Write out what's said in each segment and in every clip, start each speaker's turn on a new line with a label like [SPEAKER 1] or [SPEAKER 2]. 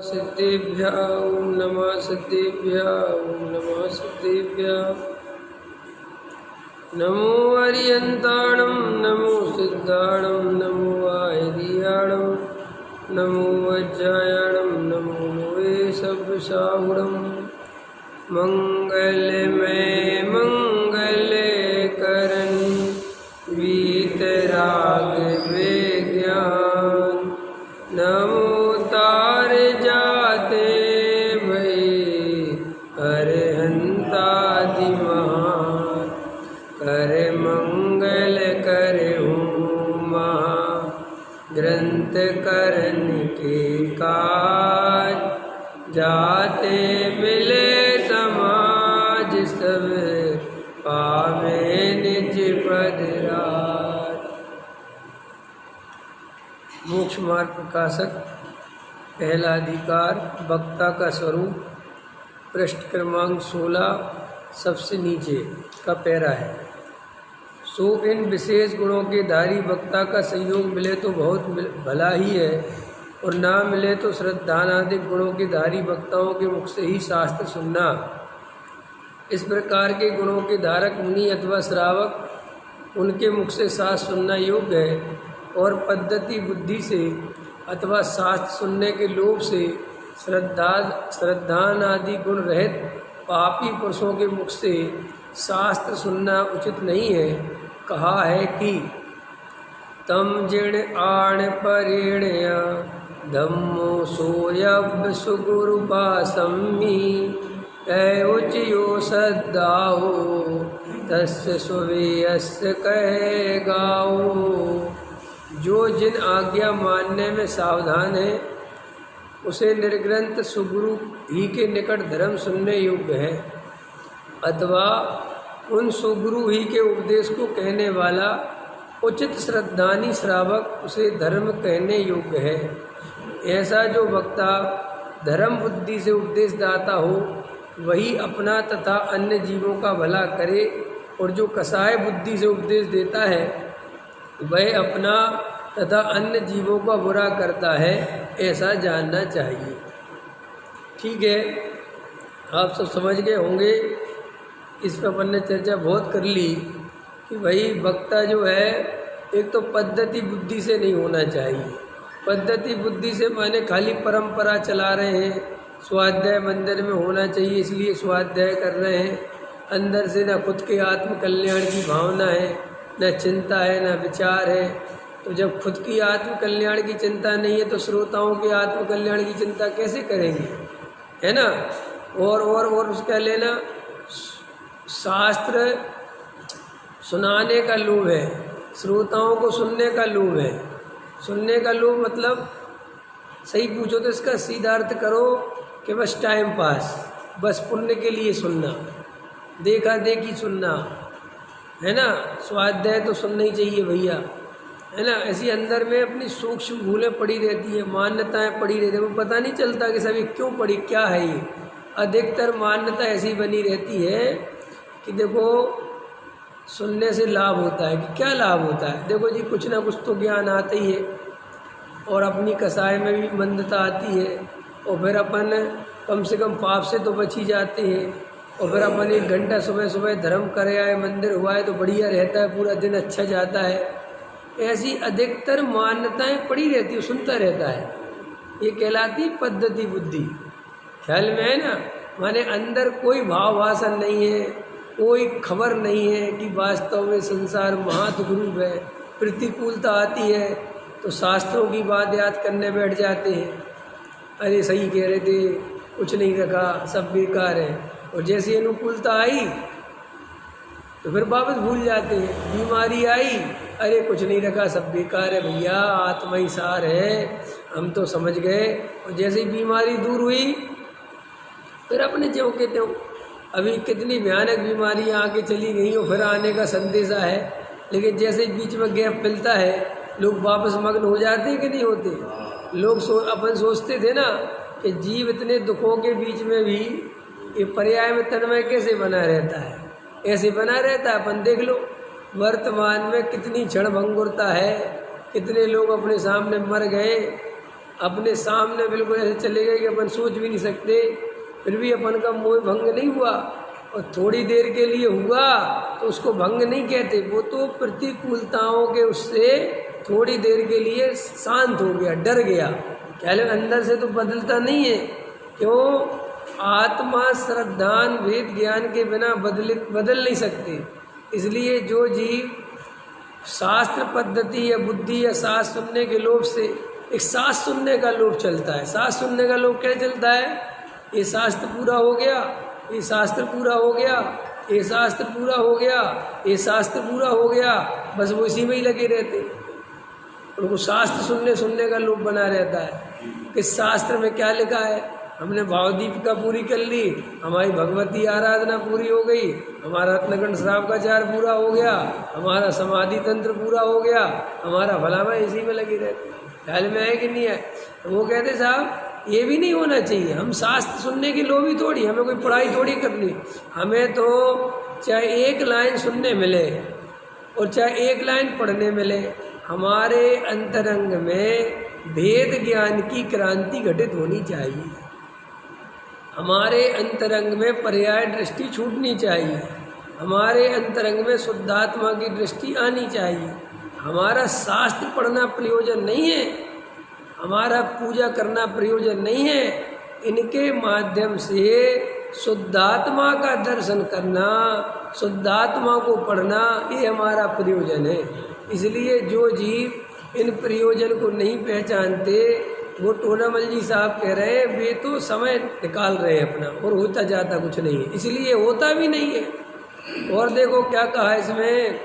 [SPEAKER 1] सिद्धेभ्यः ॐ नमः सिद्धेभ्यः ॐ नमः सिद्धेभ्यः। नमो अर्यन्ताणं नमो सिद्धाणं नमो आयर्याणं नमो वज्रायणं नमो नोवे सब्साहुणं। मंगलमय मंगलकरण वीतराग विज्ञान नमो तार जाते भई अरहंतादि महान कर मंगल करहूँ महा ग्रंथ करन के काज जाते मिले समाज सब पावे निज पद राज। मोक्ष मार्ग प्रकाशक पहला अधिकार वक्ता का स्वरूप पृष्ठ क्रमांक 16 सबसे नीचे का पैरा है। सो इन विशेष गुणों के धारी वक्ता का संयोग मिले तो बहुत भला ही है, और ना मिले तो श्रद्धानादिक गुणों के धारी वक्ताओं के मुख से ही शास्त्र सुनना। इस प्रकार के गुणों के धारक मुनि अथवा श्रावक उनके मुख से शास्त्र सुनना योग्य है, और पद्धति बुद्धि से अथवा शास्त्र सुनने के लोभ से श्रद्धानादि गुण रहित पापी पुरुषों के मुख से शास्त्र सुनना उचित नहीं है। कहा है कि तम जिण आण परिणय धम्मो सोयब सुगुरुपासमी उचयो सद्दाओ तस्य सुवेयस्य कहे गाओ। जो जिन आज्ञा मानने में सावधान है उसे निर्ग्रंथ सुगुरु ही के निकट धर्म सुनने योग्य है, अथवा उन सुगुरु ही के उपदेश को कहने वाला उचित श्रद्धानी श्रावक उसे धर्म कहने योग्य है। ऐसा जो वक्ता धर्म बुद्धि से उपदेश दाता हो वही अपना तथा अन्य जीवों का भला करे, और जो कसाय बुद्धि से उपदेश देता है वह अपना तथा अन्य जीवों का बुरा करता है, ऐसा जानना चाहिए। ठीक है, आप सब समझ गए होंगे। इस पर अपन ने चर्चा बहुत कर ली कि भाई वक्ता जो है एक तो पद्धति बुद्धि से नहीं होना चाहिए। पद्धति बुद्धि से माने खाली परंपरा चला रहे हैं, स्वाध्याय मंदिर में होना चाहिए इसलिए स्वाध्याय कर रहे हैं, अंदर से न खुद के आत्म कल्याण की भावना है, न चिंता है, न विचार है। तो जब खुद की आत्म कल्याण की चिंता नहीं है तो श्रोताओं के आत्म कल्याण की चिंता कैसे करेंगे, है ना। और उसका लेना शास्त्र सुनाने का लोभ है, श्रोताओं को सुनने का लोभ है। सुनने का लोभ मतलब सही पूछो तो इसका सीधा अर्थ करो कि बस टाइम पास, बस पुण्य के लिए सुनना, देखा देखी सुनना, है ना। स्वाध्याय तो सुनना ही चाहिए भैया, है ना। ऐसी अंदर में अपनी सूक्ष्म भूलें पड़ी रहती है, मान्यताएं पड़ी रहती है, वो पता नहीं चलता कि सभी क्यों पड़ी, क्या है ये। अधिकतर मान्यता ऐसी बनी रहती है कि देखो सुनने से लाभ होता है। कि क्या लाभ होता है, देखो जी कुछ ना कुछ तो ज्ञान आता ही है, और अपनी कसाय में भी मंदता आती है, और फिर अपन कम से कम पाप से तो बच ही जाते हैं, और फिर अपन 1 घंटा सुबह सुबह धर्म करे आए, मंदिर हुआ है तो बढ़िया रहता है, पूरा दिन अच्छा जाता है। ऐसी अधिकतर मान्यताएं पड़ी रहती है, सुनता रहता है, ये कहलाती पद्धति बुद्धि। ख्याल में है ना। माने अंदर कोई भाव भाषण नहीं है, कोई खबर नहीं है कि वास्तव में संसार महादुरूप है। प्रतिकूलता आती है तो शास्त्रों की बात याद करने बैठ जाते हैं, अरे सही कह रहे थे, कुछ नहीं रखा, सब बेकार है। और जैसी अनुकूलता आई तो फिर वापस भूल जाते हैं। बीमारी आई, अरे कुछ नहीं रखा, सब बेकार है भैया, आत्मा ही सार है, हम तो समझ गए। और जैसे ही बीमारी दूर हुई फिर अपने जो कहते हो, अभी कितनी भयानक बीमारियां आके चली गई और फिर आने का संदेशा है, लेकिन जैसे ही बीच में गैप मिलता है लोग वापस मग्न हो जाते हैं कि नहीं होते। लोग अपन सोचते थे ना कि जीव इतने दुखों के बीच में भी ये पर्याय में तन्मय कैसे बना रहता है, ऐसे बना रहता है। अपन देख लो वर्तमान में कितनी क्षण भंगुरता है, कितने लोग अपने सामने मर गए। अपने सामने बिल्कुल ऐसे चले गए कि अपन सोच भी नहीं सकते, फिर भी अपन का मोह भंग नहीं हुआ। और थोड़ी देर के लिए हुआ तो उसको भंग नहीं कहते, वो तो प्रतिकूलताओं के उससे थोड़ी देर के लिए शांत हो गया, डर गया। क्या अंदर से तो बदलता नहीं है। क्यों? आत्मा श्रद्धान वेद ज्ञान के बिना बदल नहीं सकते। इसलिए जो जीव शास्त्र पद्धति या बुद्धि या शास्त्र सुनने के लोभ से, एक शास्त्र सुनने का लोभ चलता है। शास्त्र सुनने का लोभ क्या चलता है? ये शास्त्र पूरा हो गया, ये शास्त्र पूरा हो गया, ये शास्त्र पूरा हो गया, ये शास्त्र पूरा हो गया, बस वो इसी में ही लगे रहते। उनको शास्त्र सुनने का लोभ बना रहता है। किस शास्त्र में क्या लिखा है? हमने भावदीपिका पूरी कर ली, हमारी भगवती आराधना पूरी हो गई, हमारा रत्नखंड श्राव का चार पूरा हो गया, हमारा समाधि तंत्र पूरा हो गया, हमारा भला में इसी में लगे रहते। ख्याल में है कि नहीं है? तो वो कहते साहब ये भी नहीं होना चाहिए। हम शास्त्र सुनने की लोभी थोड़ी, हमें कोई पढ़ाई थोड़ी करनी, हमें तो चाहे एक लाइन सुनने मिले और चाहे एक लाइन पढ़ने मिले, हमारे अंतरंग में भेद ज्ञान की क्रांति घटित होनी चाहिए। हमारे अंतरंग में पर्याय दृष्टि छूटनी चाहिए, हमारे अंतरंग में शुद्धात्मा की दृष्टि आनी चाहिए। हमारा शास्त्र पढ़ना प्रयोजन नहीं है, हमारा पूजा करना प्रयोजन नहीं है, इनके माध्यम से शुद्धात्मा का दर्शन करना, शुद्धात्मा को पढ़ना, ये हमारा प्रयोजन है। इसलिए जो जीव इन प्रयोजन को नहीं पहचानते, वो टोनामल जी साहब कह रहे हैं वे तो समय निकाल रहे हैं अपना, और होता जाता कुछ नहीं है, इसलिए होता भी नहीं है। और देखो क्या कहा इसमें,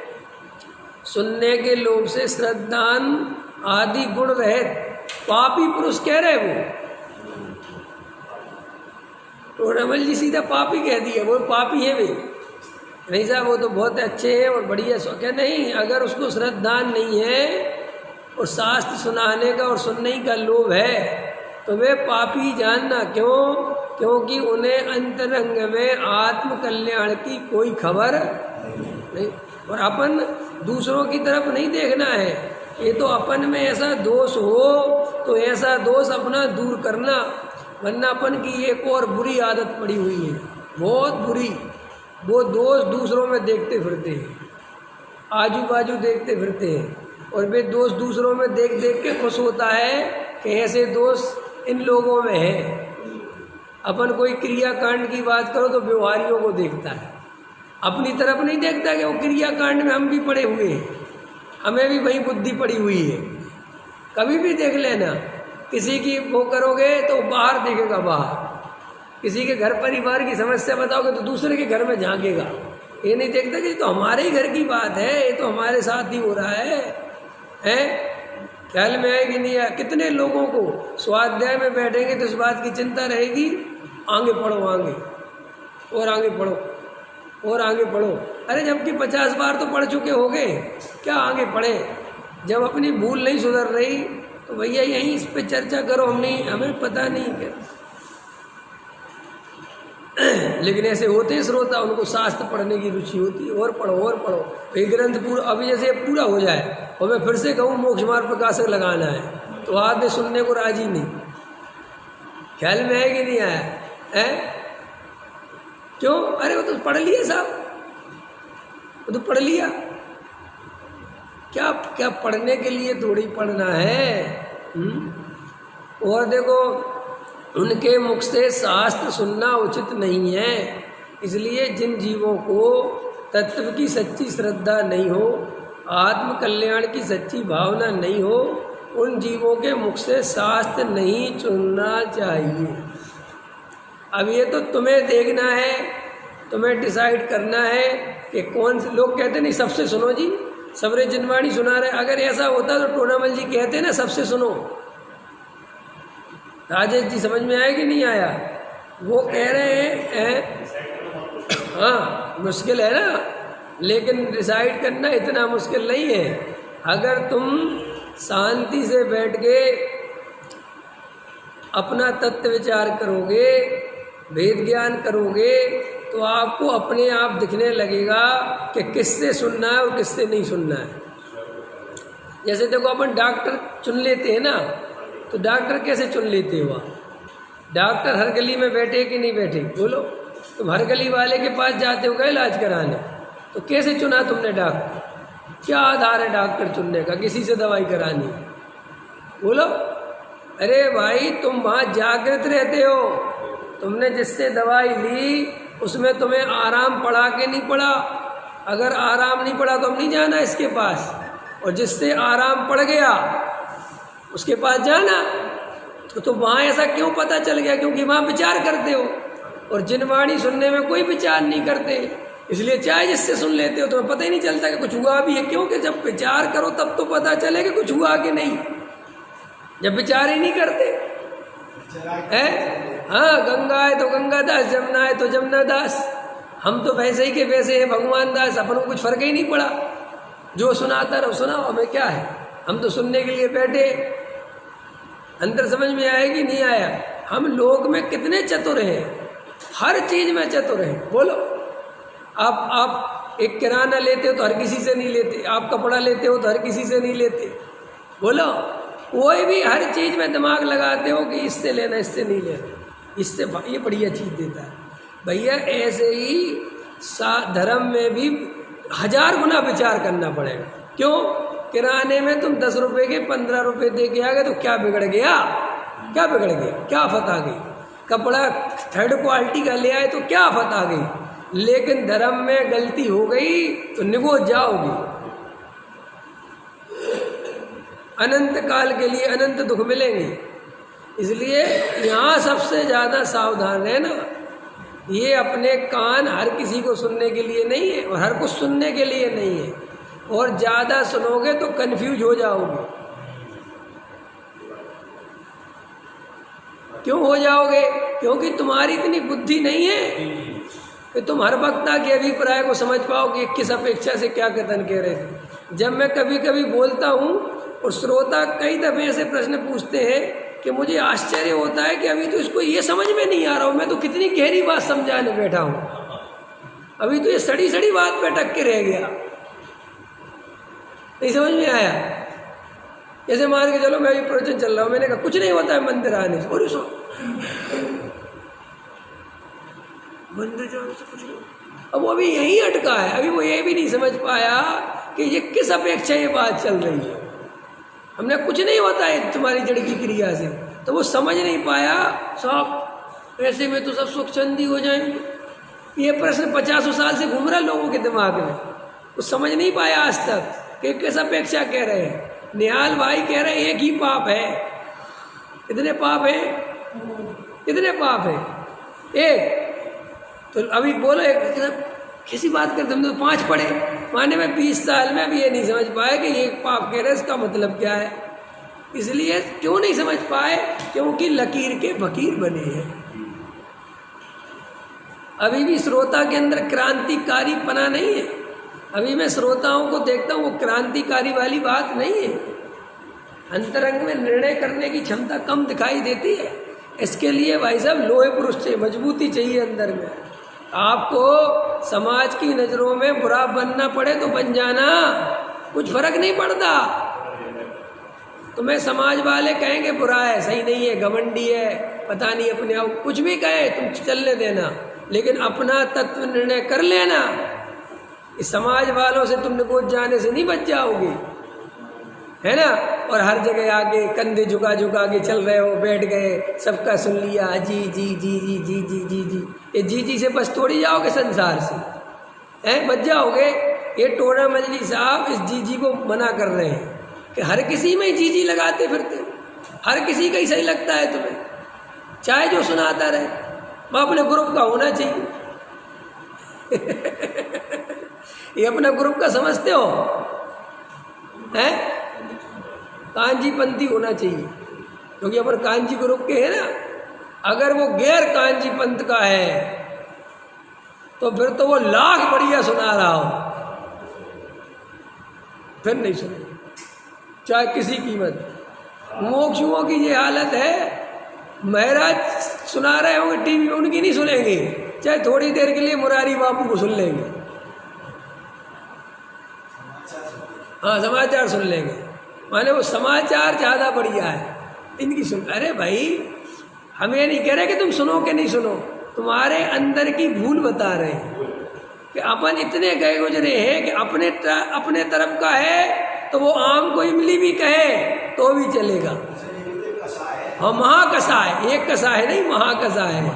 [SPEAKER 1] सुनने के लोभ से श्रद्धान आदि गुण रहित पापी पुरुष कह रहे वो। टोनामल जी सीधा पापी कह दिया, वो पापी है वे। नहीं साहब वो तो बहुत अच्छे हैं और बढ़िया सो, क्या नहीं, अगर उसको श्रद्धान नहीं है और शास्त्र सुनाने का और सुनने का लोभ है तो वे पापी जानना। क्यों? क्योंकि उन्हें अंतरंग में आत्म कल्याण की कोई खबर नहीं। और अपन दूसरों की तरफ नहीं देखना है, ये तो अपन में ऐसा दोष हो तो ऐसा दोष अपना दूर करना, वरना अपन की एक और बुरी आदत पड़ी हुई है, बहुत बुरी। वो दोष दूसरों में देखते फिरते हैं, आजू बाजू देखते फिरते हैं, और वे दोष दूसरों में देख देख के खुश होता है कि ऐसे दोष इन लोगों में है। अपन कोई क्रियाकांड की बात करो तो व्यवहारियों को देखता है, अपनी तरफ नहीं देखता कि वो क्रियाकांड में हम भी पड़े हुए हैं, हमें भी वही बुद्धि पड़ी हुई है। कभी भी देख लेना, किसी की वो करोगे तो बाहर देखेगा, बाहर किसी के घर परिवार की समस्या बताओगे तो दूसरे के घर में झांकेगा। ये नहीं देखता कि तो हमारे ही घर की बात है, ये तो हमारे साथ ही हो रहा है। ख्याल में है कि नहीं है? कितने लोगों को स्वाध्याय में बैठेंगे तो इस बात की चिंता रहेगी, आगे पढ़ो, आगे और आगे पढ़ो और आगे पढ़ो। अरे जबकि 50 बार तो पढ़ चुके होगे, क्या आगे पढ़े? जब अपनी भूल नहीं सुधर रही तो भैया यहीं इस पे चर्चा करो, हमें पता नहीं क्या। लेकिन ऐसे होते हैं श्रोता, उनको शास्त्र पढ़ने की रुचि होती है, और पढ़ो और पढ़ो। एक ग्रंथ पूरा, अभी जैसे पूरा हो जाए और मैं फिर से कहूँ मोक्ष मार्ग प्रकाशक लगाना है तो आदमी सुनने को राजी नहीं। ख्याल में है कि नहीं आया है? क्यों? अरे वो तो पढ़ लिया साहब, वो तो पढ़ लिया। क्या क्या पढ़ने के लिए थोड़ी पढ़ना है। और देखो उनके मुख से शास्त्र सुनना उचित नहीं है। इसलिए जिन जीवों को तत्व की सच्ची श्रद्धा नहीं हो, आत्म कल्याण की सच्ची भावना नहीं हो, उन जीवों के मुख से शास्त्र नहीं सुनना चाहिए। अब ये तो तुम्हें देखना है, तुम्हें डिसाइड करना है कि कौन से लोग कहते नहीं सबसे सुनो जी, सबरे जिनवाणी सुना रहे। अगर ऐसा होता तो टोनामल जी कहते ना सबसे सुनो। राजेश जी समझ में आया कि नहीं आया? वो कह रहे हैं हाँ मुश्किल है ना, लेकिन डिसाइड करना इतना मुश्किल नहीं है। अगर तुम शांति से बैठ के अपना तत्व विचार करोगे, वेद ज्ञान करोगे, तो आपको अपने आप दिखने लगेगा कि किससे सुनना है और किससे नहीं सुनना है। जैसे देखो अपन डॉक्टर चुन लेते हैं ना, तो डॉक्टर कैसे चुन लेते हो आप? डॉक्टर हर गली में बैठे कि नहीं बैठे? बोलो। तुम हर गली वाले के पास जाते हो क्या इलाज कराने? तो कैसे चुना तुमने डॉक्टर? क्या आधार है डॉक्टर चुनने का? किसी से दवाई करानी? बोलो। अरे भाई तुम वहाँ जागृत रहते हो, तुमने जिससे दवाई ली उसमें तुम्हें आराम पड़ा कि नहीं पड़ा? अगर आराम नहीं पड़ा तो हम नहीं जाना इसके पास, और जिससे आराम पड़ गया उसके पास जाना। तो वहाँ ऐसा क्यों पता चल गया? क्योंकि वहाँ विचार करते हो, और जिनवाणी सुनने में कोई विचार नहीं करते, इसलिए चाहे जिससे सुन लेते हो तुम्हें पता ही नहीं चलता कि कुछ हुआ भी है। क्योंकि जब विचार करो तब तो पता चले कि कुछ हुआ कि नहीं, जब विचार ही नहीं करते है। हाँ, गंगा है तो गंगा दास, जमुना है तो जमुना दास, हम तो वैसे ही के वैसे हैं भगवान दास, अपन को कुछ फर्क ही नहीं पड़ा। जो सुनाता रहो सुनाओ, हमें क्या है, हम तो सुनने के लिए बैठे। अंदर समझ में आएगी नहीं आया? हम लोग में कितने चतुर हैं, हर चीज में चतुर हैं। बोलो। आप एक किराना लेते हो तो हर किसी से नहीं लेते, आप कपड़ा लेते हो तो हर किसी से नहीं लेते। बोलो। कोई भी हर चीज में दिमाग लगाते हो कि इससे लेना इससे नहीं लेना, इससे ये बढ़िया चीज देता है। भैया ऐसे ही धर्म में भी 1000 गुना विचार करना पड़ेगा। क्यों? किराने में तुम 10 रुपए के 15 रुपए दे के आ गए तो क्या बिगड़ गया? क्या बिगड़ गया? क्या आफत आ गई? कपड़ा 3rd क्वालिटी का ले आए तो क्या आफत आ गई? लेकिन धर्म में गलती हो गई तो निगो जाओगी, अनंत काल के लिए अनंत दुख मिलेंगे। इसलिए यहाँ सबसे ज़्यादा सावधान रहना। ये अपने कान हर किसी को सुनने के लिए नहीं है, और हर कुछ सुनने के लिए नहीं है, और ज़्यादा सुनोगे तो कंफ्यूज हो जाओगे। क्यों हो जाओगे? क्योंकि तुम्हारी इतनी बुद्धि नहीं है कि तुम हर वक्ता के अभिप्राय को समझ पाओ कि किस अपेक्षा से क्या कथन कह रहे थे। जब मैं कभी कभी बोलता हूँ और श्रोता कई दफे ऐसे प्रश्न पूछते हैं कि मुझे आश्चर्य होता है कि अभी तो इसको ये समझ में नहीं आ रहा हूँ, मैं तो कितनी गहरी बात समझाने बैठा हूँ, अभी तो ये सड़ी सड़ी बात पे अटक के रह गया, नहीं समझ में आया। जैसे मान के चलो मैं अभी प्रवचन चल रहा हूँ, मैंने कहा कुछ नहीं होता है मंदिर आने से, और मंदिर जाने से कुछ नहीं। अब वो अभी यहीं अटका है, अभी वो ये भी नहीं समझ पाया कि ये किस अपेक्षा ये बात चल रही है। हमने कुछ नहीं होता है तुम्हारी जड़ की क्रिया से, तो वो समझ नहीं पाया। सब ऐसे में तो सब सुख चंदी हो जाएंगे। ये प्रश्न 50 साल से घूम रहा लोगों के दिमाग में, वो समझ नहीं पाया आज तक कि किस अपेक्षा कह रहे हैं। निहाल भाई कह रहे हैं एक ही पाप है। कितने पाप है? कितने पाप है? एक। तो अभी बोलो एक कैसी बात करते, हम तो 5 पढ़े, माने में 20 साल में भी ये नहीं समझ पाए कि ये पाप कह रहे इसका मतलब क्या है। इसलिए क्यों नहीं समझ पाए? क्योंकि लकीर के फकीर बने हैं। अभी भी श्रोता के अंदर क्रांतिकारी पना नहीं है। अभी मैं श्रोताओं को देखता हूँ, वो क्रांतिकारी वाली बात नहीं है। अंतरंग में निर्णय करने की क्षमता कम दिखाई देती है। इसके लिए भाई साहब लोहे पुरुष चाहिए, मजबूती चाहिए अंदर में। आपको समाज की नज़रों में बुरा बनना पड़े तो बन जाना, कुछ फर्क नहीं पड़ता। तुम्हें समाज वाले कहेंगे बुरा है, सही नहीं है, घमंडी है, पता नहीं अपने आप, कुछ भी कहे तुम चलने देना, लेकिन अपना तत्व निर्णय कर लेना। इस समाज वालों से तुम निकोच जाने से नहीं बच जाओगे, है ना। और हर जगह आगे कंधे झुका झुका के चल रहे हो, बैठ गए, सबका सुन लिया, जी जी जी जी जी जी जी जी। ये जी जी से बस थोड़ी जाओगे संसार से, हैं, बच जाओगे। ये टोना मल्ली साहब इस जी जी को मना कर रहे हैं कि हर किसी में जी जी लगाते फिरते, हर किसी का ही सही लगता है तुम्हें, चाहे जो सुनाता रहे, वो अपने ग्रुप का होना चाहिए। ये अपना ग्रुप का समझते हो, हैं? कांजीपंथी होना चाहिए, क्योंकि अपन कांजी ग्रुप के हैं ना। अगर वो गैर कांजी पंथ का है तो फिर तो वो लाख बढ़िया सुना रहा हो, फिर नहीं सुने, चाहे किसी कीमत। मोक्षुओं की ये हालत है, महाराज सुना रहे होंगे टीवी में, उनकी नहीं सुनेंगे, चाहे थोड़ी देर के लिए मुरारी बापू को सुन लेंगे, हाँ समाचार सुन लेंगे, माने वो समाचार ज़्यादा बढ़िया है। इनकी सुन। अरे भाई, हम ये नहीं कह रहे कि तुम सुनो कि नहीं सुनो, तुम्हारे अंदर की भूल बता रहे हैं कि अपन इतने गए गुजरे हैं कि अपने तरफ का है तो वो आम को इमली भी कहे तो भी चलेगा। हाँ, महाकसा है, एक कसा है नहीं, महाकसा है।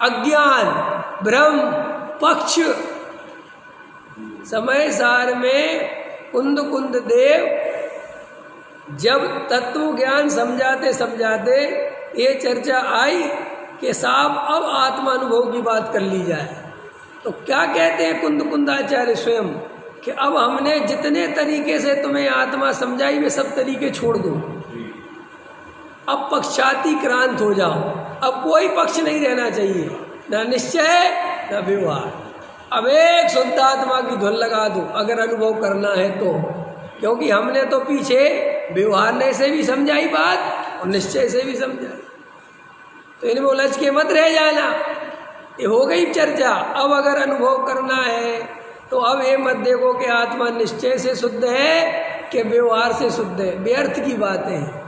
[SPEAKER 1] अज्ञान, भ्रम, पक्ष। समय सार में कुंद कुंद देव जब तत्व ज्ञान समझाते समझाते ये चर्चा आई कि साहब अब आत्मानुभव की बात कर ली जाए, तो क्या कहते हैं कुंद कुंदाचार्य स्वयं कि अब हमने जितने तरीके से तुम्हें आत्मा समझाई वे सब तरीके छोड़ दो, अब पक्षाती क्रांत हो जाओ, अब कोई पक्ष नहीं रहना चाहिए, ना निश्चय ना व्यवहार। अब एक शुद्ध आत्मा की धुन लगा दो अगर अनुभव करना है तो, क्योंकि हमने तो पीछे व्यवहार से भी समझाई बात और निश्चय से भी समझाई, तो इनमें उलझ के मत रह जाना। ये हो गई चर्चा। अब अगर अनुभव करना है तो अब ये मत देखो कि आत्मा निश्चय से शुद्ध है कि व्यवहार से शुद्ध है, व्यर्थ की बातें हैं।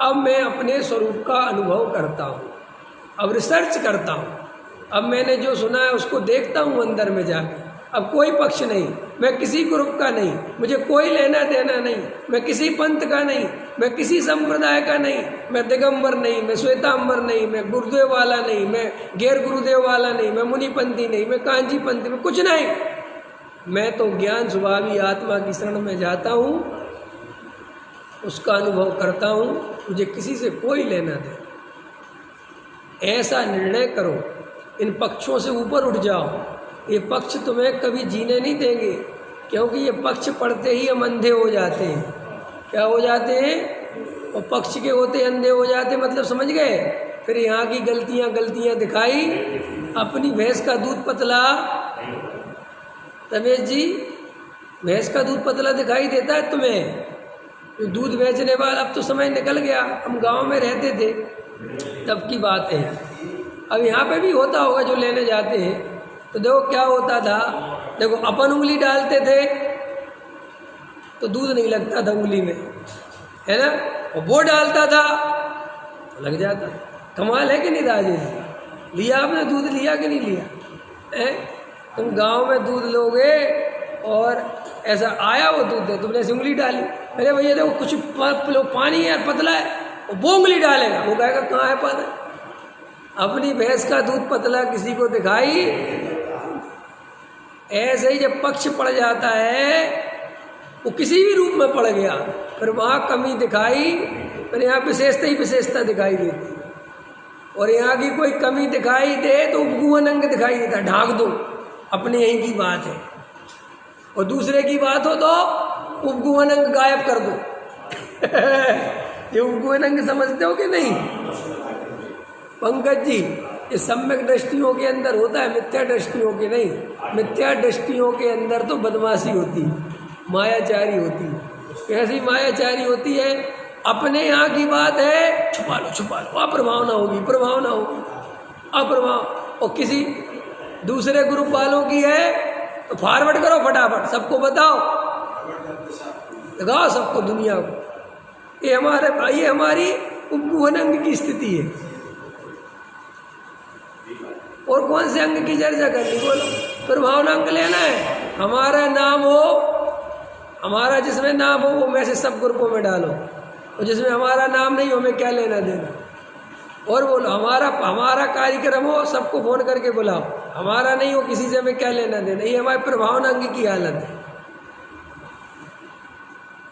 [SPEAKER 1] अब मैं अपने स्वरूप का अनुभव करता हूँ, अब रिसर्च करता हूँ, अब मैंने जो सुना है उसको देखता हूँ अंदर में जाकर। अब कोई पक्ष नहीं, मैं किसी ग्रुप का नहीं, मुझे कोई लेना देना नहीं, मैं किसी पंथ का नहीं, मैं किसी संप्रदाय का नहीं, मैं दिगंबर नहीं, मैं श्वेतांबर नहीं, मैं गुरुदेव वाला नहीं, मैं गैर गुरुदेव वाला नहीं, मैं मुनिपंथी नहीं, मैं कांची पंथी में कुछ नहीं। मैं तो ज्ञान स्वभावी आत्मा की शरण में जाता हूँ, उसका अनुभव करता हूँ, मुझे किसी से कोई लेना देना। ऐसा निर्णय करो, इन पक्षों से ऊपर उठ जाओ। ये पक्ष तुम्हें कभी जीने नहीं देंगे, क्योंकि ये पक्ष पढ़ते ही हम अंधे हो जाते हैं। क्या हो जाते हैं? और पक्ष के होते अंधे हो जाते, मतलब समझ गए। फिर यहाँ की गलतियाँ दिखाई, अपनी भैंस का दूध पतला। रमेश जी, भैंस का दूध पतला दिखाई देता है तुम्हें? जो दूध बेचने वाला, अब तो समय निकल गया, हम गांव में रहते थे तब की बात है। अब यहाँ पे भी होता होगा जो लेने जाते हैं, तो देखो क्या होता था। देखो, अपन उंगली डालते थे तो दूध नहीं लगता था उंगली में, है ना, और वो डालता था तो लग जाता। कमाल है कि नहीं राजेश? लिया आपने दूध, लिया कि नहीं लिया है? तुम गांव में दूध लोगे और ऐसा आया वो दूध दे, तुमने ऐसी उंगली डाली, अरे भैया देखो कुछ पानी है पतला है, वो उंगली डालेगा, वो कहेगा कहाँ है पानी। अपनी भैंस का दूध पतला किसी को दिखाई। ऐसे ही जब पक्ष पड़ जाता है, वो किसी भी रूप में पड़ गया, फिर वहाँ कमी दिखाई, फिर यहाँ विशेषता ही विशेषता दिखाई देती है। और यहाँ की कोई कमी दिखाई दे तो उपगुहन अंग दिखाई देता, ढाक दो, अपने यहीं की बात है। और दूसरे की बात हो तो उपगुहन अंग गायब कर दो। ये उपगुहन अंग समझते हो कि नहीं पंकज जी? ये सम्यक दृष्टियों के अंदर होता है, मिथ्या दृष्टियों के नहीं। मिथ्या दृष्टियों के अंदर तो बदमाशी होती है, मायाचारी होती है। कैसी मायाचारी होती है? अपने यहाँ की बात है, छुपा लो, अप्रभावना होगी, प्रभावना होगी, अप्रभाव। और किसी दूसरे ग्रुप वालों की है तो फॉरवर्ड करो फटाफट, सबको बताओ, लगाओ सबको, दुनिया को। ये हमारी उपगुहन अंग की स्थिति है। और कौन से अंग की चर्चा करनी, बोलो? प्रभावना अंग लेना है। हमारा नाम हो, हमारा जिसमें नाम हो वो मैसेज सब ग्रुपों में डालो, और जिसमें हमारा नाम नहीं हो, हमें क्या लेना देना। और बोलो हमारा कार्यक्रम हो, सबको फोन करके बुलाओ, हमारा नहीं हो किसी से हमें क्या लेना देना। ये हमारे प्रभावना अंग की हालत है।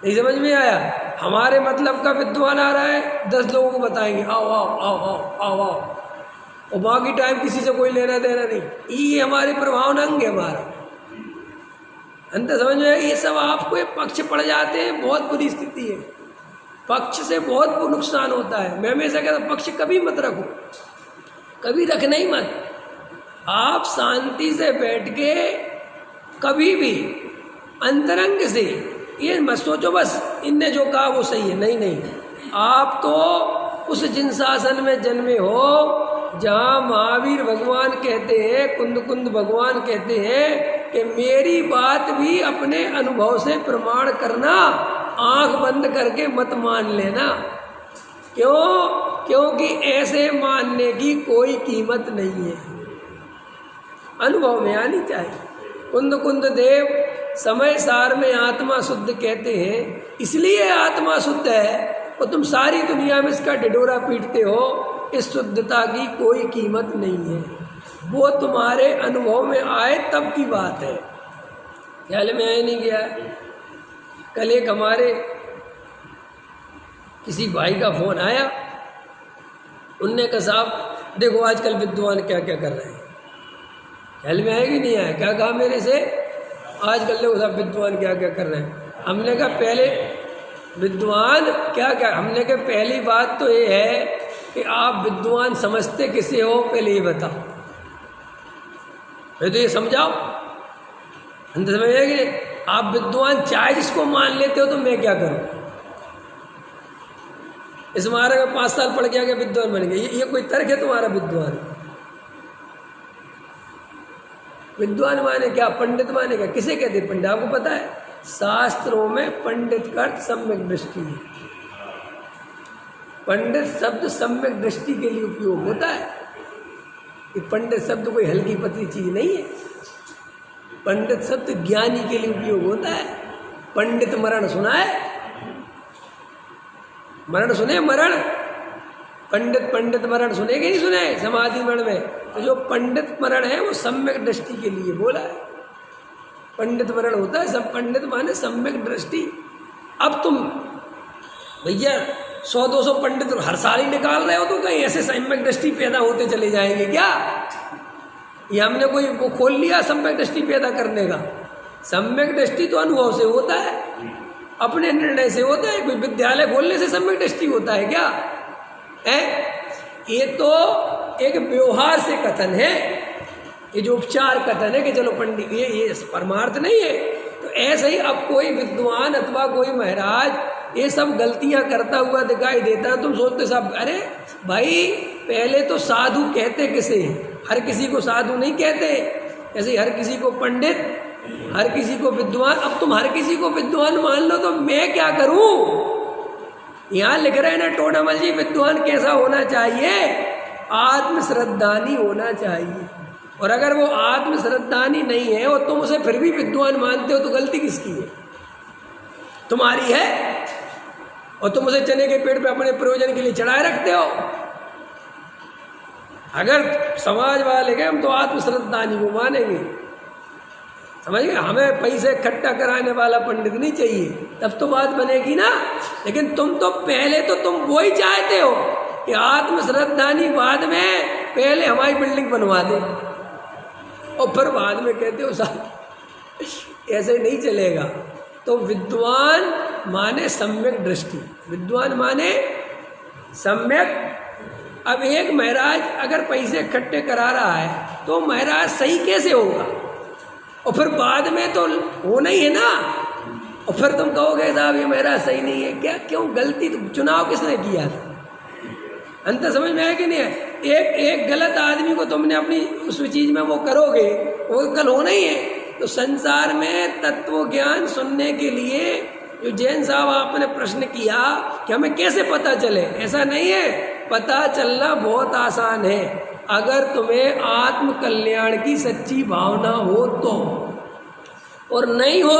[SPEAKER 1] नहीं समझ में आया? हमारे मतलब का विद्वान आ रहा है, 10 लोगों को बताएंगे, आओ आओ आओ आओ आओ आओ, और बाकी टाइम किसी से कोई लेना देना नहीं। ये हमारे प्रभावना अंग है हमारा। अंत समझ में? ये सब आपको पक्ष पड़ जाते हैं, बहुत बुरी स्थिति है। पक्ष से बहुत नुकसान होता है। मैं हमेशा कहता हूं, पक्ष कभी मत रखो, कभी रखना ही मत। आप शांति से बैठ के कभी भी अंतरंग से ये मत सोचो बस इनने जो कहा वो सही है। नहीं, आप तो उस जिनशासन में जन्मे हो जहाँ महावीर भगवान कहते हैं, कुंद भगवान कहते हैं कि मेरी बात भी अपने अनुभव से प्रमाण करना, आंख बंद करके मत मान लेना। क्यों? क्योंकि ऐसे मानने की कोई कीमत नहीं है, अनुभव में आनी चाहिए। कुंद कुंद देव समय सार में आत्मा शुद्ध कहते हैं, इसलिए आत्मा शुद्ध है। और तुम सारी दुनिया में इसका ढिढोरा पीटते हो, इस शुद्धता की कोई कीमत नहीं है। वो तुम्हारे अनुभव में आए तब की बात है, ख्याल में आए नहीं गया है। कल एक हमारे किसी भाई का फोन आया, उनने कहा साहब देखो आजकल विद्वान क्या क्या कर रहे हैं। ख्याल में आएगी नहीं आया? क्या कहा मेरे से? आजकल देखो साहब विद्वान क्या क्या कर रहे हैं। हमने कहा पहले विद्वान क्या क्या, हमने कहा पहली बात तो ये है कि आप विद्वान समझते किसे हो, पहले ये बताओ, तो ये समझाओ। अंत समझ आएगी? आप विद्वान चाहे जिसको मान लेते हो तो मैं क्या करूं? इस महाराज में 5 साल पढ़ के आगे विद्वान बन गए, ये कोई तर्क है तुम्हारा? विद्वान माने क्या? पंडित माने क्या? किसे कहते हैं पंडित? आपको पता है शास्त्रों में पंडित का सम्यक दृष्टि है। पंडित शब्द सम्यक दृष्टि के लिए उपयोग होता है। कि पंडित शब्द कोई हल्की पतली चीज नहीं है। पंडित शब्द ज्ञानी के लिए उपयोग होता है। पंडित मरण सुना है? मरण सुने? मरण पंडित मरण सुने कि नहीं सुने? समाधि मरण में तो जो पंडित मरण है वो सम्यक दृष्टि के लिए बोला है। पंडित मरण होता है, सब पंडित माने सम्यक दृष्टि। अब तुम भैया 100-200 पंडित हर साल ही निकाल रहे हो तो कहीं ऐसे सम्यक दृष्टि पैदा होते चले जाएंगे क्या? ये हमने कोई वो खोल लिया सम्यक दृष्टि पैदा करने का? सम्यक दृष्टि तो अनुभव से होता है, अपने निर्णय से होता है। कोई विद्यालय खोलने से सम्यक दृष्टि होता है क्या? है ये तो एक व्यवहार से कथन है, ये जो उपचार कथन है कि चलो पंडित, ये परमार्थ नहीं है। तो ऐसे ही अब कोई विद्वान अथवा कोई महाराज ये सब गलतियां करता हुआ दिखाई देता है, तुम सोचते सब अरे भाई पहले तो साधु कहते किसे? हर किसी को साधु नहीं कहते। ऐसे हर किसी को पंडित, हर किसी को विद्वान। अब तुम हर किसी को विद्वान मान लो तो मैं क्या करूं? यहाँ लिख रहे हैं ना टोडामल जी, विद्वान कैसा होना चाहिए? आत्मश्रद्धानी होना चाहिए। और अगर वो आत्मश्रद्धानी नहीं है और तुम उसे फिर भी विद्वान मानते हो तो गलती किसकी है? तुम्हारी है। और तुम उसे चने के पेड़ पे अपने प्रयोजन के लिए चढ़ाए रखते हो। अगर समाज वाले गए हम तो आत्मश्रद्धानी को मानेंगे, समझ गए? हमें पैसे इकट्ठा कराने वाला पंडित नहीं चाहिए, तब तो बात बनेगी ना। लेकिन तुम तो पहले तो तुम वही चाहते हो कि आत्मश्रद्धानी बाद में, पहले हमारी बिल्डिंग बनवा दे और फिर बाद में कहते हो साहब ऐसे नहीं चलेगा। तो विद्वान माने सम्यक दृष्टि, विद्वान माने सम्यक। अब एक महाराज अगर पैसे इकट्ठे करा रहा है तो महाराज सही कैसे होगा? और फिर बाद में तो होना ही है ना। और फिर तुम कहोगे साहब ये महाराज सही नहीं है क्या? क्यों? गलती तो चुनाव किसने किया था? अंतर समझ में है कि नहीं है? एक गलत आदमी को तुमने अपनी उस चीज में वो करोगे, वो कल होना ही है। तो संसार में तत्व ज्ञान सुनने के लिए जो जैन साहब आपने प्रश्न किया कि हमें कैसे पता चले, ऐसा नहीं है। पता चलना बहुत आसान है अगर तुम्हें आत्म कल्याण की सच्ची भावना हो तो। और नहीं हो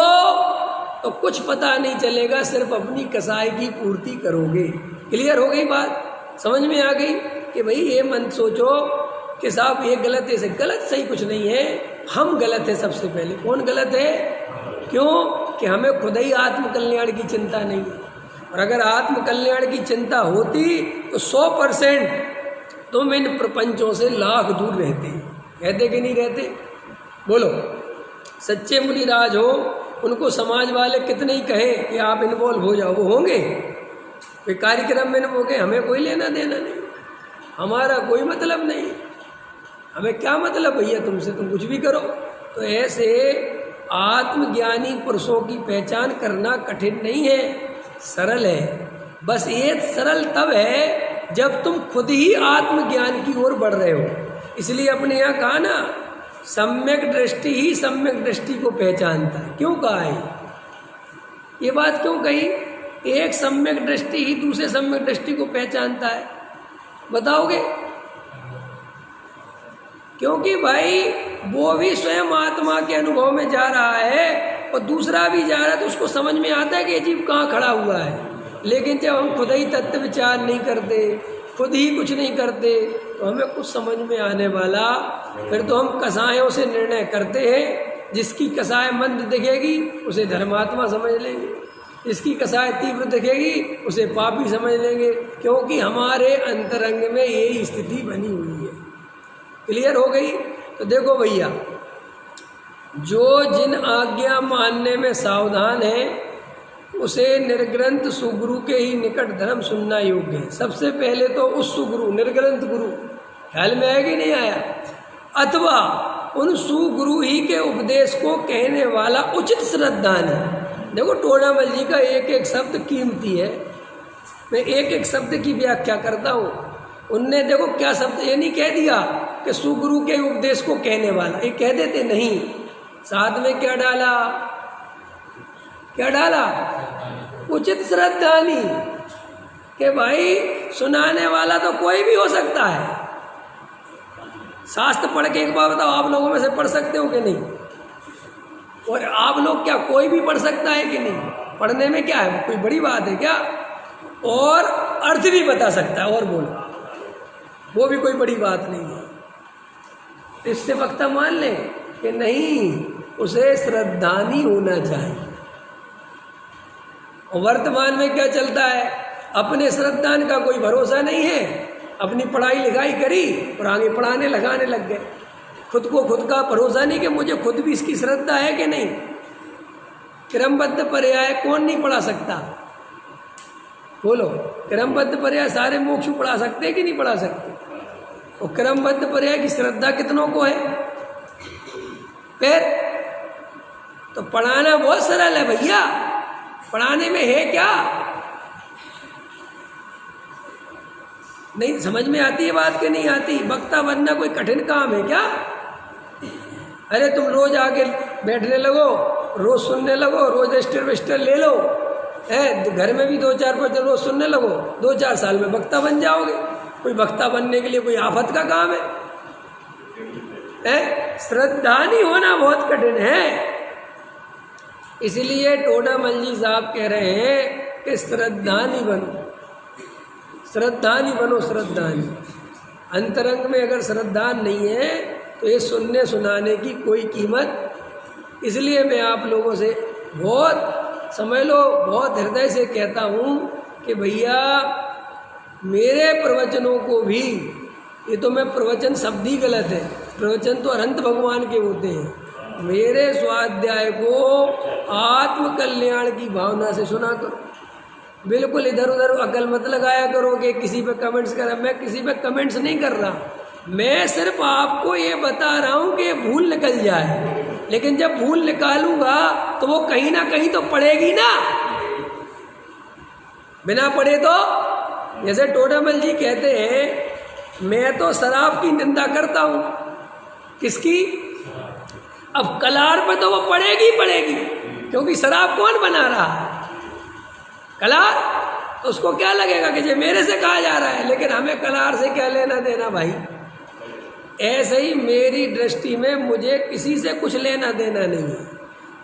[SPEAKER 1] तो कुछ पता नहीं चलेगा, सिर्फ अपनी कसाई की पूर्ति करोगे। क्लियर हो गई बात? समझ में आ गई कि भाई ये मन सोचो कि साहब ये गलत है, गलत सही कुछ नहीं है, हम गलत है। सबसे पहले कौन गलत है? क्यों? कि हमें खुद ही आत्म कल्याण की चिंता नहीं है। और अगर आत्म कल्याण की चिंता होती तो 100% तुम इन प्रपंचों से लाख दूर रहते। कहते कि नहीं रहते? बोलो। सच्चे मुनिराज हो, उनको समाज वाले कितने ही कहें कि आप इन्वॉल्व हो जाओ, वो होंगे? वे कार्यक्रम में हो गए, हमें कोई लेना देना नहीं, हमारा कोई मतलब नहीं। हमें क्या मतलब भैया तुमसे, तुम कुछ भी करो। तो ऐसे आत्मज्ञानी पुरुषों की पहचान करना कठिन नहीं है, सरल है। बस ये सरल तब है जब तुम खुद ही आत्मज्ञान की ओर बढ़ रहे हो। इसलिए अपने यहाँ कहा ना, सम्यक दृष्टि ही सम्यक दृष्टि को पहचानता है। क्यों कहा है ये बात? क्यों कही? एक सम्यक दृष्टि ही दूसरे सम्यक दृष्टि को पहचानता है? बताओगे? क्योंकि भाई वो भी स्वयं आत्मा के अनुभव में जा रहा है और दूसरा भी जा रहा है, तो उसको समझ में आता है कि ये जीव कहाँ खड़ा हुआ है। लेकिन जब हम खुद ही तत्व विचार नहीं करते, खुद ही कुछ नहीं करते, तो हमें कुछ समझ में आने वाला। फिर तो हम कसायों से निर्णय करते हैं। जिसकी कसाय मंद दिखेगी उसे धर्मात्मा समझ लेंगे, जिसकी कसाय तीव्र दिखेगी उसे पापी समझ लेंगे, क्योंकि हमारे अंतरंग में यही स्थिति बनी हुई है। क्लियर हो गई? तो देखो भैया, जो जिन आज्ञा मानने में सावधान है उसे निर्ग्रंथ सुगुरु के ही निकट धर्म सुनना योग्य है। सबसे पहले तो उस सुगुरु, निर्ग्रंथ गुरु, ख्याल में आया कि नहीं आया? अथवा उन सुगुरु ही के उपदेश को कहने वाला उचित श्रद्धान है। देखो टोडामल जी का एक एक शब्द कीमती है, मैं एक एक शब्द की व्याख्या करता हूँ। उनने देखो क्या शब्द, ये नहीं कह दिया कि सुगुरु के उपदेश को कहने वाला, ये कह देते नहीं, साथ में क्या डाला? क्या डाला? उचित श्रद्धानी, कि भाई सुनाने वाला तो कोई भी हो सकता है। शास्त्र पढ़ के एक बार बताओ, आप लोगों में से पढ़ सकते हो कि नहीं? और आप लोग क्या कोई भी पढ़ सकता है कि नहीं? पढ़ने में क्या है, कोई बड़ी बात है क्या? और अर्थ भी बता सकता है, और बोलो, वो भी कोई बड़ी बात नहीं है। इससे वक्ता मान ले कि नहीं, उसे श्रद्धानी होना चाहिए। और वर्तमान में क्या चलता है? अपने श्रद्धान का कोई भरोसा नहीं है। अपनी पढ़ाई लिखाई करी और आगे पढ़ाने लगाने लग गए। खुद को खुद का भरोसा नहीं कि मुझे खुद भी इसकी श्रद्धा है कि नहीं। क्रमबद्ध पर्याय कौन नहीं पढ़ा सकता? बोलो, क्रमबद्ध पर्याय सारे मोक्ष पढ़ा सकते हैं कि नहीं पढ़ा सकते? और क्रमबद्ध पर्याय की श्रद्धा कितनों को है? फिर तो पढ़ाना बहुत सरल है भैया। पढ़ाने में है क्या? नहीं समझ में आती है बात कि नहीं आती? वक्ता बनना कोई कठिन काम है क्या? अरे तुम रोज आके बैठने लगो, रोज सुनने लगो, रोज रजिस्टर विस्टर ले लो, घर में भी 2-4 रोज सुनने लगो, 2-4 साल में वक्ता बन जाओगे। कोई वक्ता बनने के लिए कोई आफत का काम है? श्रद्धानी होना बहुत कठिन है। इसलिए टोडामल जी साहब कह रहे हैं कि श्रद्धानी बनो, श्रद्धानी बनो, श्रद्धानी। अंतरंग में अगर श्रद्धा नहीं है तो ये सुनने सुनाने की कोई कीमत। इसलिए मैं आप लोगों से बहुत समझ लो, बहुत हृदय से कहता हूँ कि भैया मेरे प्रवचनों को भी, ये तो मैं प्रवचन शब्द ही गलत है, प्रवचन तो अनंत भगवान के होते हैं, मेरे स्वाध्याय को आत्मकल्याण की भावना से सुना करो। बिल्कुल इधर उधर अकल मत लगाया करो कि किसी पे कमेंट्स कर। मैं किसी पे कमेंट्स नहीं कर रहा, मैं सिर्फ आपको ये बता रहा हूँ कि भूल निकल जाए। लेकिन जब भूल निकालूंगा तो वो कहीं ना कहीं तो पड़ेगी ना, बिना पढ़े तो। जैसे टोडामल जी कहते हैं, मैं तो शराब की निंदा करता हूँ। किसकी? अब कलार पे तो वो पड़ेगी पड़ेगी, क्योंकि शराब कौन बना रहा है? कलार। तो उसको क्या लगेगा कि ये मेरे से कहा जा रहा है, लेकिन हमें कलार से क्या लेना देना भाई। ऐसे ही मेरी दृष्टि में मुझे किसी से कुछ लेना देना नहीं है,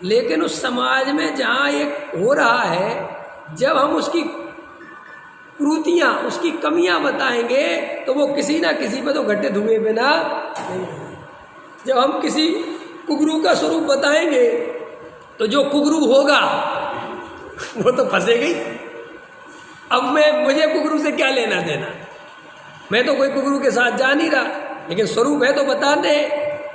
[SPEAKER 1] लेकिन उस समाज में जहाँ ये हो रहा है, जब हम उसकी त्रुटियाँ, उसकी कमियाँ बताएंगे तो वो किसी ना किसी पे तो घटे धुए बिना नहीं। जब हम किसी कुगरू का स्वरूप बताएंगे तो जो कुगरू होगा वो तो फंसेगा ही। अब मुझे कुगरू से क्या लेना देना? मैं तो कोई कुगरू के साथ जा नहीं रहा, लेकिन स्वरूप है तो बता दे।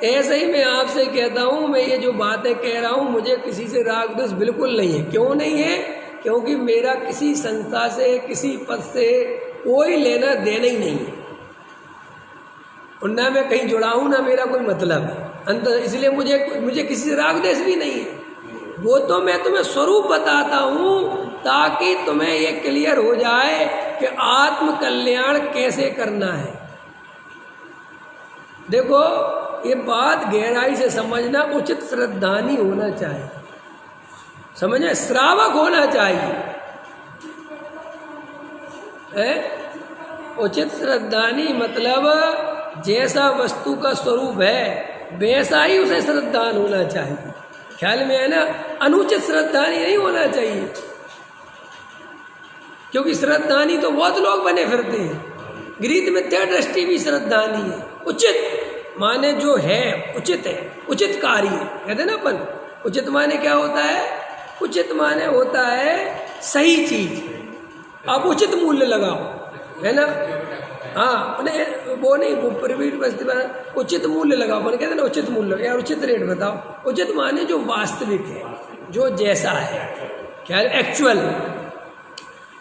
[SPEAKER 1] ऐसे ही मैं आपसे कहता हूँ, मैं ये जो बातें कह रहा हूँ, मुझे किसी से राग द्वेष बिल्कुल नहीं है। क्यों नहीं है? क्योंकि मेरा किसी संस्था से, किसी पद से कोई लेना देना ही नहीं है। और ना मैं कहीं जुड़ा हूँ, ना मेरा कोई मतलब है अंतर। इसलिए मुझे किसी से राग द्वेष भी नहीं है। वो तो मैं तुम्हें स्वरूप बताता हूँ ताकि तुम्हें ये क्लियर हो जाए कि आत्म कल्याण कैसे करना है। देखो, ये बात गहराई से समझना, उचित श्रद्धानी होना चाहिए, समझे, श्रावक होना चाहिए। है। उचित श्रद्धानी मतलब जैसा वस्तु का स्वरूप है वैसा ही उसे श्रद्धान होना चाहिए। ख्याल में है ना? अनुचित श्रद्धानी नहीं होना चाहिए, क्योंकि श्रद्धानी तो बहुत लोग बने फिरते हैं। गृहीत मिथ्या दृष्टि भी श्रद्धानी है। उचित माने जो है उचित है, उचित कार्य कहते ना अपन। उचित माने क्या होता है? उचित माने होता है सही चीज। आप उचित मूल्य लगाओ, है ना? हाँ, वो नहीं, वो उचित मूल्य लगाओ। मैंने कहते ना उचित मूल्य या उचित रेट बताओ। उचित माने जो वास्तविक है, जो जैसा है, क्या है एक्चुअल,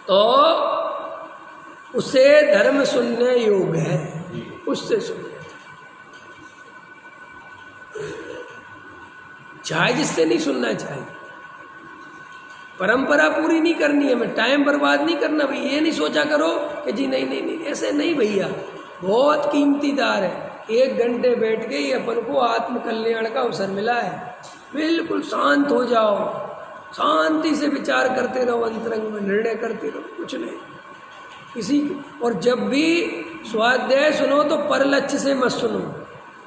[SPEAKER 1] तो उसे धर्म सुनने योग्य है, उससे सुनने चाहे, जिससे नहीं सुनना चाहिए। परंपरा पूरी नहीं करनी है, मैं टाइम बर्बाद नहीं करना भाई। ये नहीं सोचा करो कि जी नहीं नहीं नहीं, ऐसे नहीं भैया, बहुत कीमतीदार है। 1 घंटे बैठ के ही अपन को आत्म कल्याण का अवसर मिला है। बिल्कुल शांत हो जाओ, शांति से विचार करते रहो, अंतरंग में निर्णय करते रहो, कुछ नहीं किसी। और जब भी स्वाध्याय सुनो तो पर लक्ष्य से मत सुनो।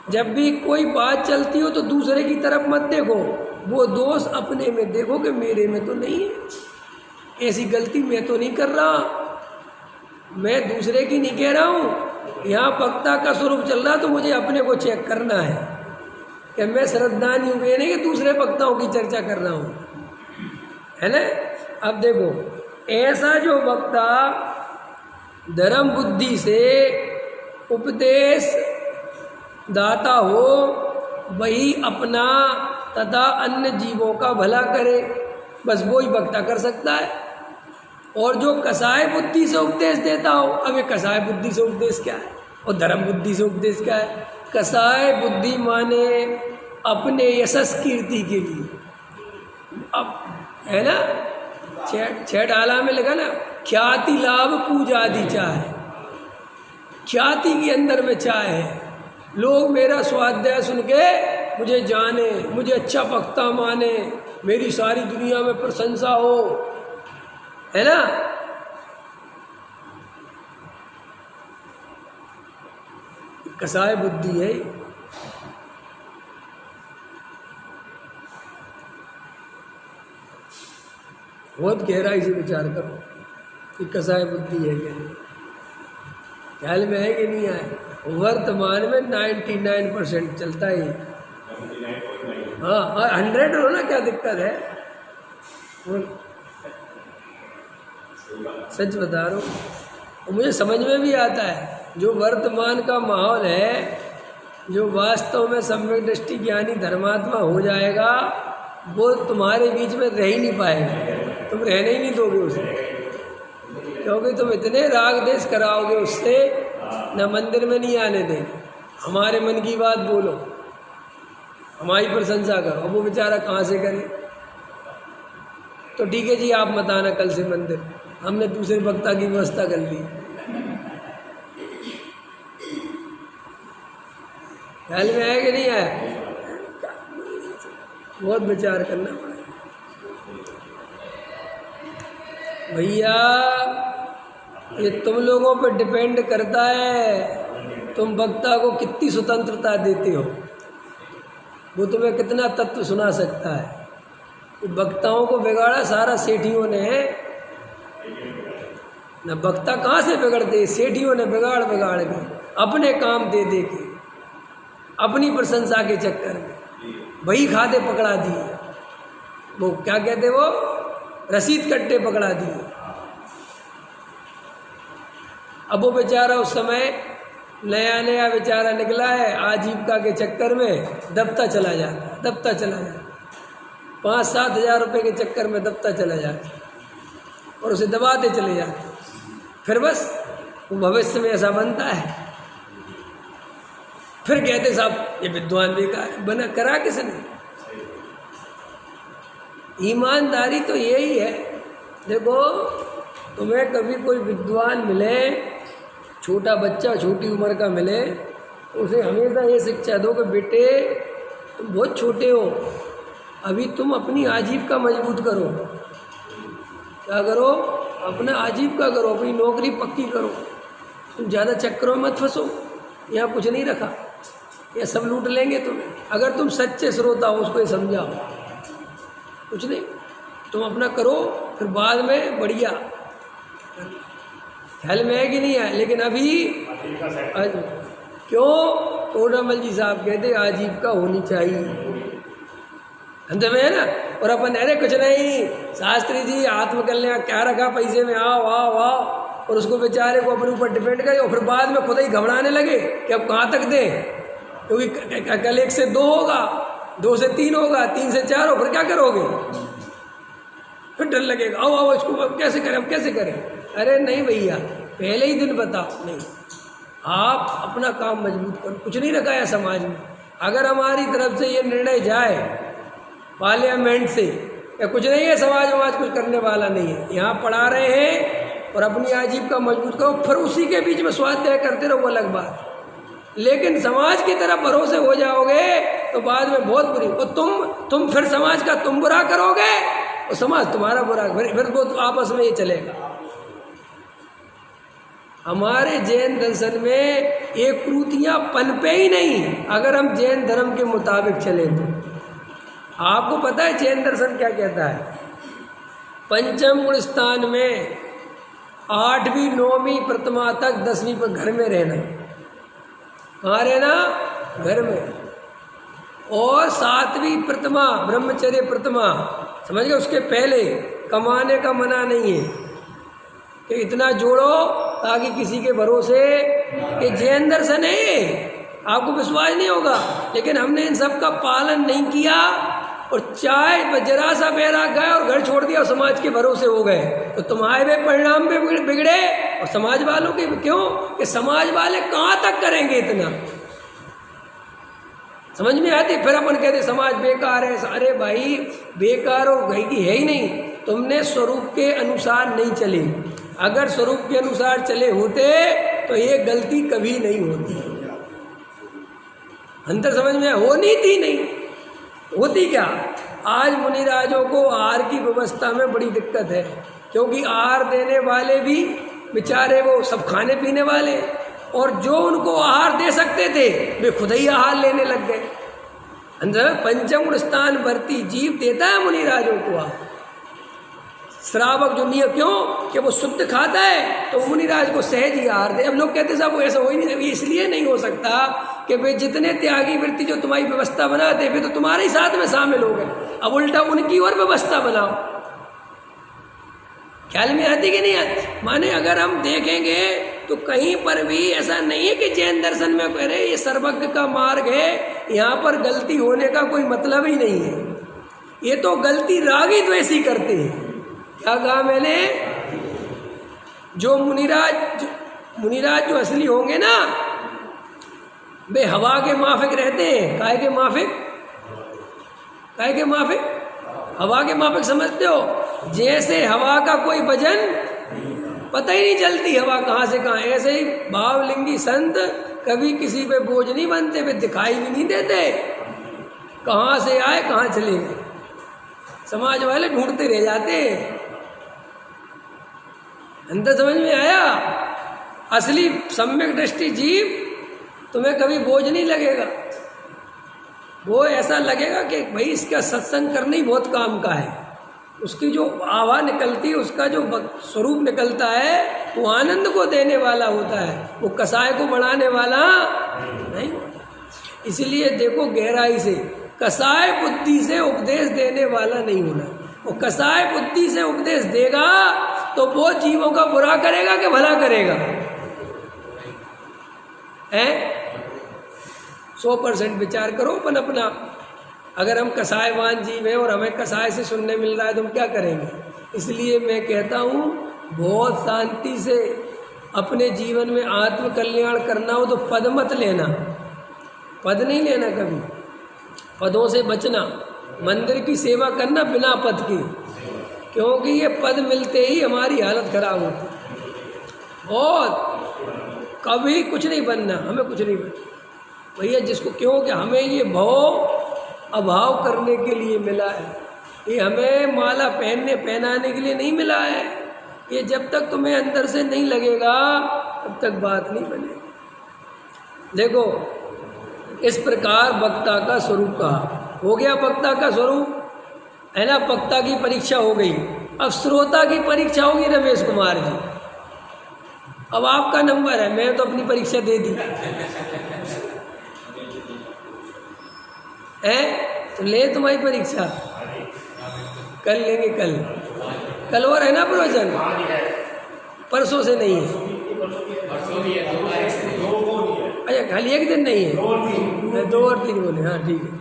[SPEAKER 1] जब भी कोई बात चलती हो तो दूसरे की तरफ मत देखो, वो दोष अपने में देखो कि मेरे में तो नहीं है, ऐसी गलती मैं तो नहीं कर रहा, मैं दूसरे की नहीं कह रहा हूँ। यहाँ वक्ता का स्वरूप चल रहा तो मुझे अपने को चेक करना है कि मैं श्रद्धानी हूँ, ये नहीं कि दूसरे वक्ताओं की चर्चा कर रहा हूँ, है ना? अब देखो, ऐसा जो वक्ता धर्म बुद्धि से उपदेश दाता हो वही अपना तथा अन्य जीवों का भला करे, बस वो ही वक्ता कर सकता है। और जो कसाय बुद्धि से उपदेश देता हो, अब ये कसाय बुद्धि से उपदेश क्या है और धर्म बुद्धि से उपदेश क्या है? कसाय बुद्धि माने अपने यशस कीर्ति के लिए, अब है ना, छह डाला में लगा ना, ख्याति लाभ पूजा आदि चाहे, ख्याति के अंदर में चाहे है। लोग मेरा स्वाध्याय सुन के मुझे जाने, मुझे अच्छा वक्ता माने, मेरी सारी दुनिया में प्रशंसा हो, है ना? कसाय बुद्धि है। बहुत गहराई से विचार करो कि कसाय बुद्धि है कि नहीं, ख्याल में है कि नहीं आए? वर्तमान में 99% चलता ही। हाँ, 100 हो ना, क्या दिक्कत है? सच बता रहा हूँ, और मुझे समझ में भी आता है। जो वर्तमान का माहौल है, जो वास्तव में सम्यक दृष्टि ज्ञानी धर्मात्मा हो जाएगा, वो तुम्हारे बीच में रह ही नहीं पाएगा, तुम रहने ही नहीं दोगे उसे, क्योंकि तुम इतने राग देश कराओगे उससे, न मंदिर में नहीं आने देंगे। हमारे मन की बात बोलो, हमारी प्रशंसा करो, अब वो बेचारा कहाँ से करे? तो ठीक है जी, आप मत आना कल से मंदिर, हमने दूसरे वक्ता की व्यवस्था कर ली। ख्याल में है कि नहीं है? बहुत विचार करना पड़ेगा भैया। ये तुम लोगों पर डिपेंड करता है, तुम वक्ता को कितनी स्वतंत्रता देते हो, वो तुम्हें कितना तत्व सुना सकता है। वक्ताओं को बिगाड़ा सारा सेठियों ने, न वक्ता कहाँ से बिगड़ते, सेठियों ने बिगाड़ बिगाड़ के, अपने काम दे दे के, अपनी प्रशंसा के चक्कर में वही खाते पकड़ा दिए। वो क्या कहते, वो रसीद कट्टे पकड़ा दिए। अब वो बेचारा उस समय नया नया बेचारा निकला है, आजीविका के चक्कर में दबता चला जाता है, दबता चला जाता है, 5-7 हज़ार रुपये के चक्कर में दबता चला जाता है और उसे दबाते चले जाते हैं। फिर बस वो भविष्य में ऐसा बनता है, फिर कहते साहब ये विद्वान बेकार है। बना करा किसने? ईमानदारी तो यही है। देखो, तुम्हें कभी कोई विद्वान मिले, छोटा बच्चा छोटी उम्र का मिले, उसे हमेशा ये शिक्षा दो कि बेटे तुम बहुत छोटे हो, अभी तुम अपनी आजीविका मजबूत करो। क्या करो? अपना आजीविका करो, अपनी नौकरी पक्की करो, तुम ज़्यादा चक्करों में मत फंसो। यहाँ कुछ नहीं रखा, ये सब लूट लेंगे तुम्हें। अगर तुम सच्चे श्रोता हो उसको ये समझाओ, कुछ नहीं, तुम अपना करो, फिर बाद में बढ़िया। ख्याल में है कि नहीं है? लेकिन अभी क्यों? टोडामल जी साहब कहते आजीविका होनी चाहिए, अंत में है ना। और अपन अरे कुछ नहीं, शास्त्री जी आत्मकल्याण क्या रखा पैसे में, आओ आओ आओ, और उसको बेचारे को अपने ऊपर डिपेंड करे, और फिर बाद में खुद ही घबराने लगे कि अब कहाँ तक दें, क्योंकि कल 1 से 2 होगा, 2 से 3 होगा, 3 से 4 हो, फिर क्या करोगे? फिर डर लगेगा, आओ आओ इसको अब कैसे करें, अब कैसे करें। अरे नहीं भैया, पहले ही दिन बताओ, नहीं, आप अपना काम मजबूत करो। कुछ नहीं रखा है समाज में। अगर हमारी तरफ से ये निर्णय जाए पार्लियामेंट से, या कुछ नहीं है, समाज कुछ करने वाला नहीं है, यहाँ पढ़ा रहे हैं और अपनी आजीविका मजबूत करो, फिर उसी के बीच में स्वाध्याय करते रहो, वो अलग बात। लेकिन समाज की तरफ भरोसे हो जाओगे तो बाद में बहुत बुरी, और तुम फिर समाज का तुम बुरा करोगे और समाज तुम्हारा बुरा, फिर वो आपस में ये चलेगा। हमारे जैन दर्शन में एक कृतियाँ पनपे ही नहीं अगर हम जैन धर्म के मुताबिक चले तो। आपको पता है जैन दर्शन क्या कहता है? पंचम गुण स्थान में 8वीं 9वीं प्रतिमा तक 10वीं पर घर में रहना। कहाँ रहना? घर में। और 7वीं प्रतिमा ब्रह्मचर्य प्रतिमा, समझ गए, उसके पहले कमाने का मना नहीं है कि इतना जोड़ो ताकि किसी के भरोसे, ये जैन दर्शन है, आपको विश्वास नहीं होगा। लेकिन हमने इन सब का पालन नहीं किया और चाहे जरा सा बैराग गए और घर छोड़ दिया और समाज के भरोसे हो गए, तो तुम्हारे परिणाम भी बिगड़े और समाज वालों के। क्यों? कि समाज वाले कहाँ तक करेंगे इतना, समझ में आती। फिर अपन कहते समाज बेकार है। अरे भाई, बेकार और गई की है ही नहीं, तुमने स्वरूप के अनुसार नहीं चले। अगर स्वरूप के अनुसार चले होते तो ये गलती कभी नहीं होती। अंतर समझ में होनी थी, नहीं होती। क्या आज मुनिराजों को आहार की व्यवस्था में बड़ी दिक्कत है, क्योंकि आहार देने वाले भी बेचारे वो सब खाने पीने वाले, और जो उनको आहार दे सकते थे वे खुद ही आहार लेने लग गए। अंदर पंचम गुण स्थान भरती जीव देता है मुनिराजों को श्रावक जो नियम, क्यों कि वो शुद्ध खाता है तो मुनिराज को सहज ही आहार दे। अब लोग कहते साहब वो ऐसा हो ही नहीं, इसलिए नहीं हो सकता कि वे जितने त्यागी वृत्ति जो तुम्हारी व्यवस्था बनाते वे तो तुम्हारे ही साथ में शामिल हो गए, अब उल्टा उनकी और व्यवस्था बनाओ। ख्याल में आती कि नहीं आती? माने अगर हम देखेंगे तो कहीं पर भी ऐसा नहीं है कि जैन दर्शन में कह रहे ये सर्वज्ञ का मार्ग है, यहाँ पर गलती होने का कोई मतलब ही नहीं है। ये तो गलती रागी द्वेषी करते हैं। क्या कहा मैंने? जो मुनिराज जो असली होंगे ना, वे हवा के माफिक रहते हैं। काहे के माफिक? काहे के माफिक? हवा के माफिक समझते हो? जैसे हवा का कोई वजन पता ही नहीं चलती, हवा कहाँ से कहाँ। ऐसे ही भावलिंगी संत कभी किसी पे बोझ नहीं बनते, वे दिखाई भी नहीं देते कहाँ से आए कहाँ चले गए। समाज वाले ढूंढते रह जाते हैं। अंदर समझ में आया? असली सम्यक दृष्टि जीव तुम्हें कभी बोझ नहीं लगेगा। वो ऐसा लगेगा कि भाई इसका सत्संग करना ही बहुत काम का है। उसकी जो आवाज़ निकलती है, उसका जो स्वरूप निकलता है, वो आनंद को देने वाला होता है, वो कसाय को बढ़ाने वाला नहीं होता। इसलिए देखो गहराई से, कसाय बुद्धि से उपदेश देने वाला नहीं होना। वो कसाय बुद्धि से उपदेश देगा तो वो जीवों का बुरा करेगा कि भला करेगा? 100% विचार करो अपन अपना। अगर हम कसायवान जीव हैं और हमें कसाय से सुनने मिल रहा है तो हम क्या करेंगे? इसलिए मैं कहता हूँ बहुत शांति से अपने जीवन में आत्म कल्याण करना हो तो पद मत लेना, पद नहीं लेना कभी, पदों से बचना। मंदिर की सेवा करना बिना पद की, क्योंकि ये पद मिलते ही हमारी हालत खराब होती है। और कभी कुछ नहीं बनना, हमें कुछ नहीं बनना भैया, जिसको क्योंकि हमें ये भाव अभाव करने के लिए मिला है, ये हमें माला पहनाने के लिए नहीं मिला है। ये जब तक तुम्हें अंदर से नहीं लगेगा तब तक बात नहीं बनेगी। देखो इस प्रकार वक्ता का स्वरूप कहा, हो गया वक्ता का स्वरूप है ना। वक्ता की परीक्षा हो गई, अब श्रोता की परीक्षा होगी रमेश कुमार जी। अब आपका नंबर है, मैं तो अपनी परीक्षा दे दी है, तो ले तुम्हारी परीक्षा कल लेंगे। कल और है ना प्रवचन, परसों से नहीं है। अच्छा खाली एक दिन नहीं है, 2 और 3 बोले। हाँ ठीक है।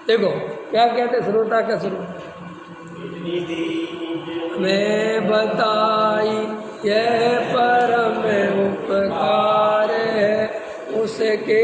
[SPEAKER 1] देखो क्या कहते श्रोता का स्वरूप, मैं बताई यह परम उपकार है उसके